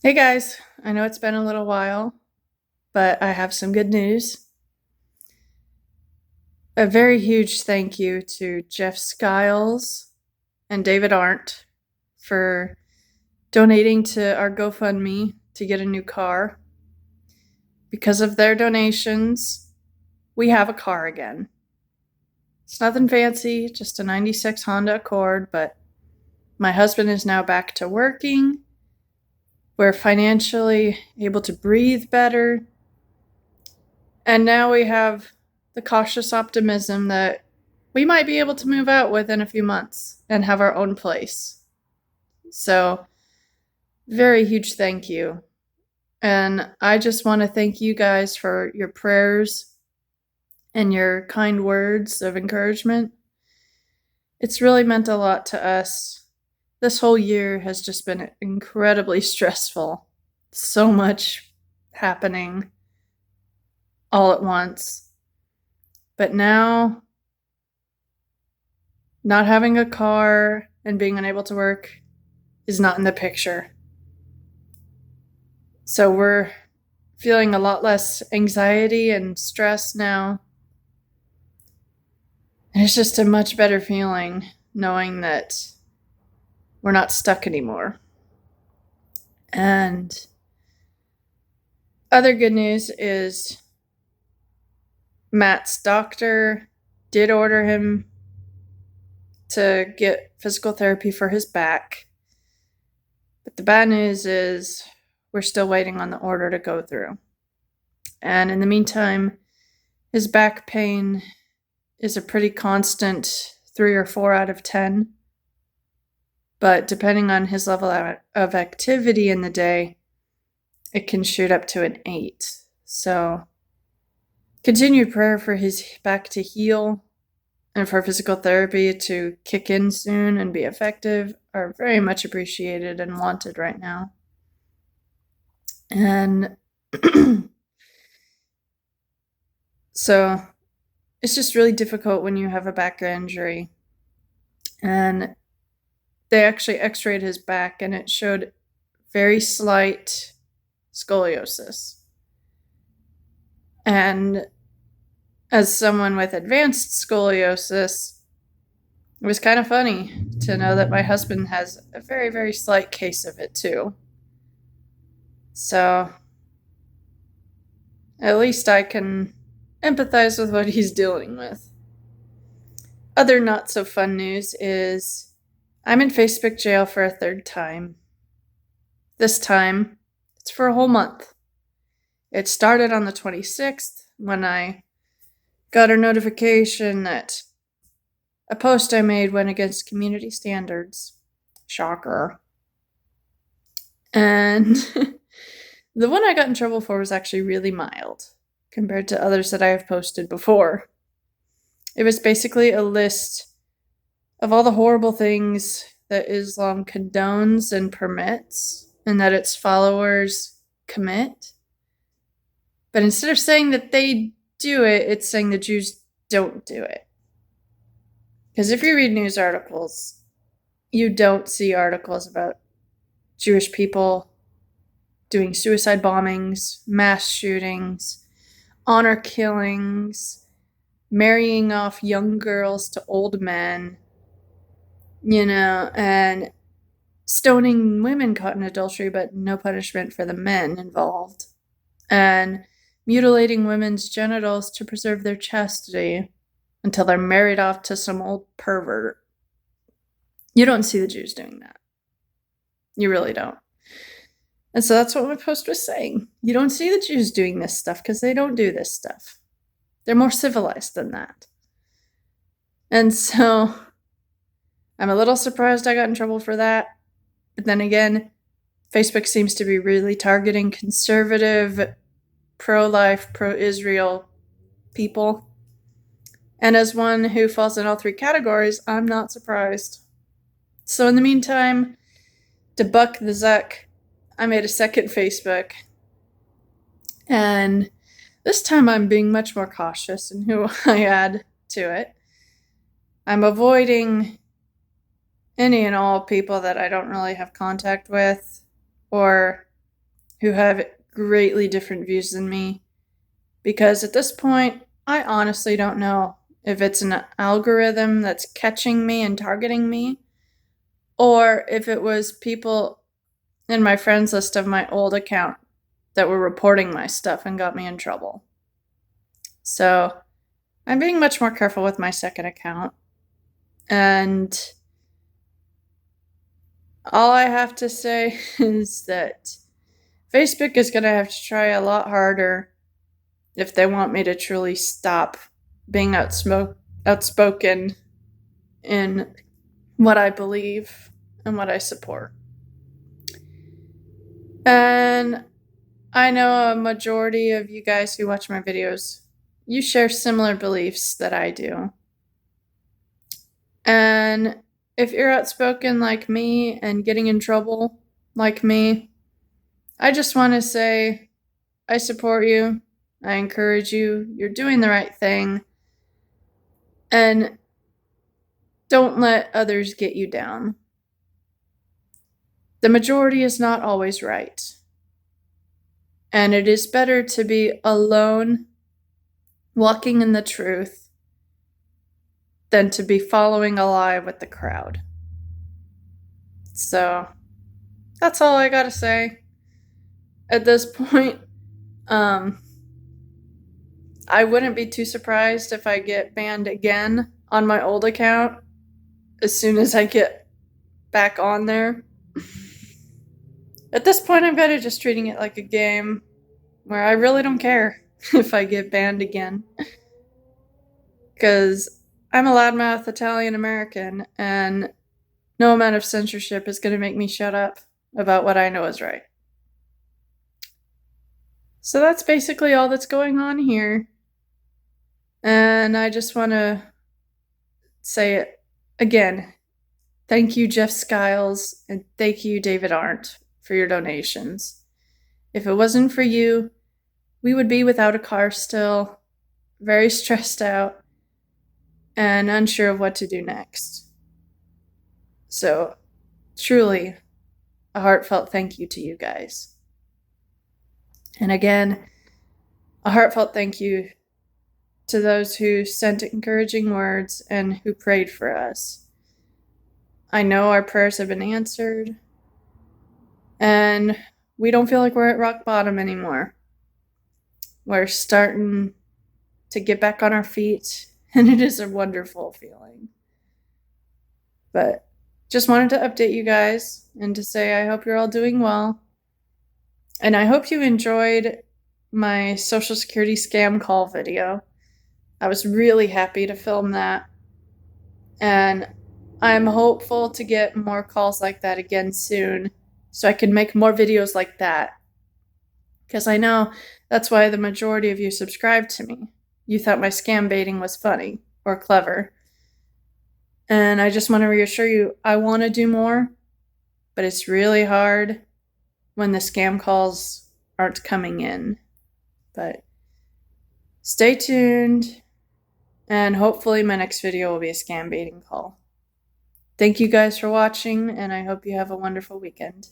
Hey guys, I know it's been a little while, but I have some good news. A very huge thank you to Jeff Skiles and David Arndt for donating to our GoFundMe to get a new car. Because of their donations, we have a car again. It's nothing fancy, just a 96 Honda Accord, but my husband is now back to working. We're financially able to breathe better. And now we have the cautious optimism that we might be able to move out within a few months and have our own place. So, very huge thank you. And I just want to thank you guys for your prayers and your kind words of encouragement. It's really meant a lot to us. This whole year has just been incredibly stressful. So much happening all at once. But now, not having a car and being unable to work is not in the picture. So we're feeling a lot less anxiety and stress now. And it's just a much better feeling knowing that we're not stuck anymore. And other good news is Matt's doctor did order him to get physical therapy for his back. But the bad news is we're still waiting on the order to go through. And in the meantime, his back pain is a pretty constant 3 or 4 out of 10. But depending on his level of activity in the day, it can shoot up to an 8. So continued prayer for his back to heal and for physical therapy to kick in soon and be effective are very much appreciated and wanted right now. And so it's just really difficult when you have a back injury. And they actually x-rayed his back and it showed very slight scoliosis. And as someone with advanced scoliosis, it was kind of funny to know that my husband has a very, very slight case of it too. So at least I can empathize with what he's dealing with. Other not so fun news is I'm in Facebook jail for a third time. This time, it's for a whole month. It started on the 26th when I got a notification that a post I made went against community standards. Shocker. And the one I got in trouble for was actually really mild compared to others that I have posted before. It was basically a list of all the horrible things that Islam condones and permits and that its followers commit. But instead of saying that they do it, it's saying the Jews don't do it. Because if you read news articles, you don't see articles about Jewish people doing suicide bombings, mass shootings, honor killings, marrying off young girls to old men, and stoning women caught in adultery, but no punishment for the men involved, and mutilating women's genitals to preserve their chastity until they're married off to some old pervert. You don't see the Jews doing that. You really don't. And so that's what my post was saying. You don't see the Jews doing this stuff because they don't do this stuff. They're more civilized than that. And so I'm a little surprised I got in trouble for that. But then again, Facebook seems to be really targeting conservative, pro-life, pro-Israel people. And as one who falls in all three categories, I'm not surprised. So in the meantime, to buck the Zuck, I made a second Facebook. And this time I'm being much more cautious in who I add to it. I'm avoiding any and all people that I don't really have contact with or who have greatly different views than me, because at this point, I honestly don't know if it's an algorithm that's catching me and targeting me, or if it was people in my friends list of my old account that were reporting my stuff and got me in trouble. So I'm being much more careful with my second account. And all I have to say is that Facebook is going to have to try a lot harder if they want me to truly stop being outspoken in what I believe and what I support. And I know a majority of you guys who watch my videos, you share similar beliefs that I do. And if you're outspoken like me and getting in trouble like me, I just want to say I support you. I encourage you. You're doing the right thing. And don't let others get you down. The majority is not always right. And it is better to be alone, walking in the truth, than to be following a lie with the crowd. So that's all I gotta say. At this point, I wouldn't be too surprised if I get banned again on my old account as soon as I get back on there. At this point, I'm kind of just treating it like a game where I really don't care if I get banned again. Because I'm a loudmouth Italian American, and no amount of censorship is going to make me shut up about what I know is right. So that's basically all that's going on here. And I just want to say it again. Thank you, Jeff Skiles, and thank you, David Arndt, for your donations. If it wasn't for you, we would be without a car still, very stressed out, and unsure of what to do next. So, truly, a heartfelt thank you to you guys. And again, a heartfelt thank you to those who sent encouraging words and who prayed for us. I know our prayers have been answered, and we don't feel like we're at rock bottom anymore. We're starting to get back on our feet, and it is a wonderful feeling. But just wanted to update you guys and to say I hope you're all doing well. And I hope you enjoyed my Social Security scam call video. I was really happy to film that. And I'm hopeful to get more calls like that again soon, so I can make more videos like that. Because I know that's why the majority of you subscribed to me. You thought my scam baiting was funny or clever. And I just want to reassure you, I want to do more, but it's really hard when the scam calls aren't coming in. But stay tuned, and hopefully my next video will be a scam baiting call. Thank you guys for watching, and I hope you have a wonderful weekend.